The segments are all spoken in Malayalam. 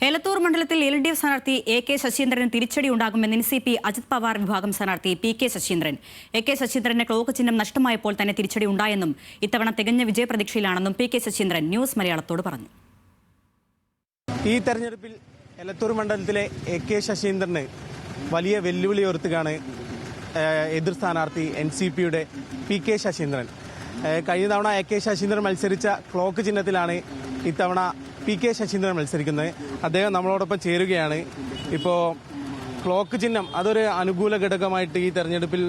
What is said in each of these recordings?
എലത്തൂർ മണ്ഡലത്തിൽ LDF സ്ഥാനാർത്ഥി AK ശശീന്ദ്രന് തിരിച്ചടി ഉണ്ടാകുമെന്ന് NCP അജിത് പവാർ വിഭാഗം സ്ഥാനാർത്ഥി PK ശശീന്ദ്രൻ. AK ശശീന്ദ്രന് ക്ലോക്ക് ചിഹ്നം നഷ്ടമായപ്പോൾ തന്നെ തിരിച്ചടി ഉണ്ടായെന്നും ഇത്തവണ തികഞ്ഞ വിജയപ്രതീക്ഷയിലാണെന്നും PK ശശീന്ദ്രൻ ന്യൂസ് മലയാളത്തോട് പറഞ്ഞു. ഈ തെരഞ്ഞെടുപ്പിൽ എലത്തൂർ മണ്ഡലത്തിലെ AK ശശീന്ദ്രന് വലിയ വെല്ലുവിളി ഉയർത്തുകയാണ് എതിർ സ്ഥാനാർത്ഥി NCPയുടെ PK ശശീന്ദ്രൻ. കഴിഞ്ഞ തവണ AK ശശീന്ദ്രൻ മത്സരിച്ച ക്ലോക്ക് ചിഹ്നത്തിലാണ് ഇത്തവണ PK ശശീന്ദ്രൻ മത്സരിക്കുന്നത്. അദ്ദേഹം നമ്മളോടൊപ്പം ചേരുകയാണ്. ഇപ്പോൾ ക്ലോക്ക് ചിഹ്നം അതൊരു അനുകൂല ഘടകമായിട്ട് ഈ തെരഞ്ഞെടുപ്പിൽ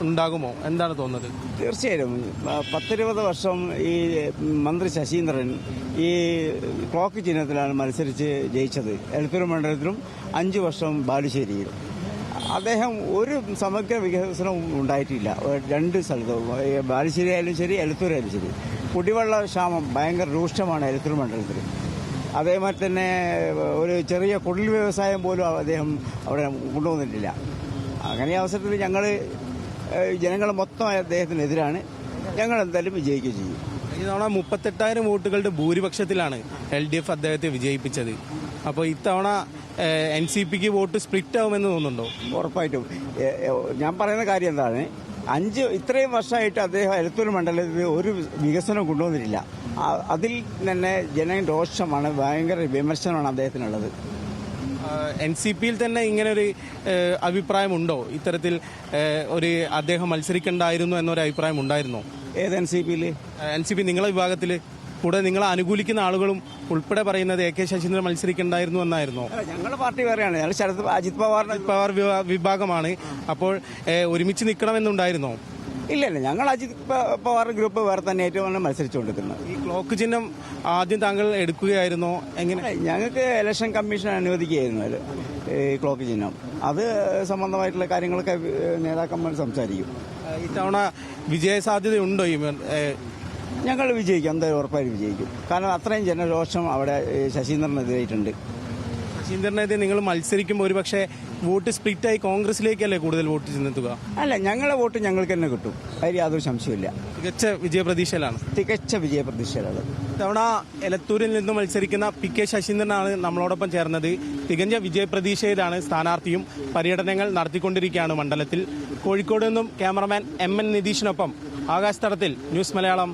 ഉണ്ടാകുമോ? എന്താണ് തോന്നുന്നത്? തീർച്ചയായും 10-20 വർഷം ഈ മന്ത്രി ശശീന്ദ്രൻ ഈ ക്ലോക്ക് ചിഹ്നത്തിലാണ് മത്സരിച്ച് ജയിച്ചത്. എലത്തൂർ മണ്ഡലത്തിലും 5 വർഷം ബാലുശ്ശേരിയിലും. അദ്ദേഹം ഒരു സമഗ്ര വികസനവും ഉണ്ടായിട്ടില്ല. 2 സ്ഥലത്തും ബാലുശ്ശേരി ആയാലും ശരി, എലത്തൂരായാലും ശരി. കുടിവെള്ള ക്ഷാമം ഭയങ്കര രൂക്ഷമാണ് എലത്തൂർ മണ്ഡലത്തിൽ. അതേമാതിരി തന്നെ ഒരു ചെറിയ കുടിൽ വ്യവസായം പോലും അദ്ദേഹം അവിടെ കൊണ്ടുവന്നിട്ടില്ല. അങ്ങനെ അവസരത്തിൽ ഞങ്ങൾ ജനങ്ങൾ മൊത്തം അദ്ദേഹത്തിനെതിരാണ്. ഞങ്ങൾ എന്തായാലും വിജയിക്കുകയും ചെയ്യും. ഈ തവണ 38,000 വോട്ടുകളുടെ ഭൂരിപക്ഷത്തിലാണ് LDF അദ്ദേഹത്തെ വിജയിപ്പിച്ചത്. അപ്പോൾ ഇത്തവണ NCPക്ക് വോട്ട് സ്പ്ലിറ്റ് ആവുമെന്ന് തോന്നുന്നുണ്ടോ? ഉറപ്പായിട്ടും. ഞാൻ പറയുന്ന കാര്യം എന്താണ്, ഇത്രയും വർഷമായിട്ട് അദ്ദേഹം എലത്തൂർ മണ്ഡലത്തിൽ ഒരു വികസനം കൊണ്ടുവന്നിട്ടില്ല. അതിൽ തന്നെ ജനരോഷമാണ്, ഭയങ്കര വിമർശനമാണ് അദ്ദേഹത്തിനുള്ളത്. NCPയിൽ തന്നെ ഇങ്ങനെ ഒരു അഭിപ്രായമുണ്ടോ? ഇത്തരത്തിൽ ഒരു അദ്ദേഹം മത്സരിക്കണ്ടായിരുന്നു എന്നൊരു അഭിപ്രായം ഉണ്ടായിരുന്നോ? ഏത് NCP നിങ്ങളെ വിഭാഗത്തിൽ കൂടെ നിങ്ങളെ അനുകൂലിക്കുന്ന ആളുകളും ഉൾപ്പെടെ പറയുന്നത് AK ശശീന്ദ്രൻ മത്സരിക്കണ്ടായിരുന്നു എന്നായിരുന്നോ? ഞങ്ങളുടെ പാർട്ടി വേറെയാണ്. ഞങ്ങൾ അജിത് പവാർ വിഭാഗമാണ്. അപ്പോൾ ഒരുമിച്ച് നിൽക്കണമെന്നുണ്ടായിരുന്നോ? ഇല്ല, ഞങ്ങൾ അജിത് പവാർ ഗ്രൂപ്പ് വേറെ തന്നെ ഏറ്റവും മത്സരിച്ചുകൊണ്ടിരിക്കുന്നത്. ഈ ക്ലോക്ക് ചിഹ്നം ആദ്യം താങ്കൾ എടുക്കുകയായിരുന്നോ? എങ്ങനെ? ഞങ്ങൾക്ക് ഇലക്ഷൻ കമ്മീഷൻ അനുവദിക്കുകയായിരുന്നു ഈ ക്ലോക്ക് ചിഹ്നം. അത് സംബന്ധമായിട്ടുള്ള കാര്യങ്ങളൊക്കെ നേതാക്കന്മാർ സംസാരിക്കും. ഇത്തവണ വിജയ സാധ്യതയുണ്ടോ? ഞങ്ങൾ വിജയിക്കും, എന്തായാലും ഉറപ്പായിട്ട് വിജയിക്കും. കാരണം അത്രയും ജനരോഷം അവിടെ ശശീന്ദ്രനെതിരായിട്ടുണ്ട്. ശശീന്ദ്രനെതിരെ നിങ്ങൾ മത്സരിക്കുമ്പോൾ ഒരു പക്ഷേ വോട്ട് സ്പ്ലിറ്റായി കോൺഗ്രസിലേക്കല്ലേ കൂടുതൽ വോട്ട് ചെന്നെത്തുക? അല്ല, ഞങ്ങളുടെ വോട്ട് ഞങ്ങൾക്ക് തന്നെ കിട്ടും. അതിൽ യാതൊരു സംശയമില്ല. തികച്ച വിജയപ്രതീക്ഷയിലാണ്. ഇത്തവണ എലത്തൂരിൽ നിന്ന് മത്സരിക്കുന്ന PK ശശീന്ദ്രനാണ് നമ്മളോടൊപ്പം ചേർന്നത്. തികഞ്ഞ വിജയപ്രതീക്ഷയിലാണ് സ്ഥാനാർത്ഥിയും. പര്യടനങ്ങൾ നടത്തിക്കൊണ്ടിരിക്കുകയാണ് മണ്ഡലത്തിൽ. കോഴിക്കോട് നിന്നും ക്യാമറമാൻ MN നിതീഷിനൊപ്പം ആകാശ് തടത്തിൽ, ന്യൂസ് മലയാളം.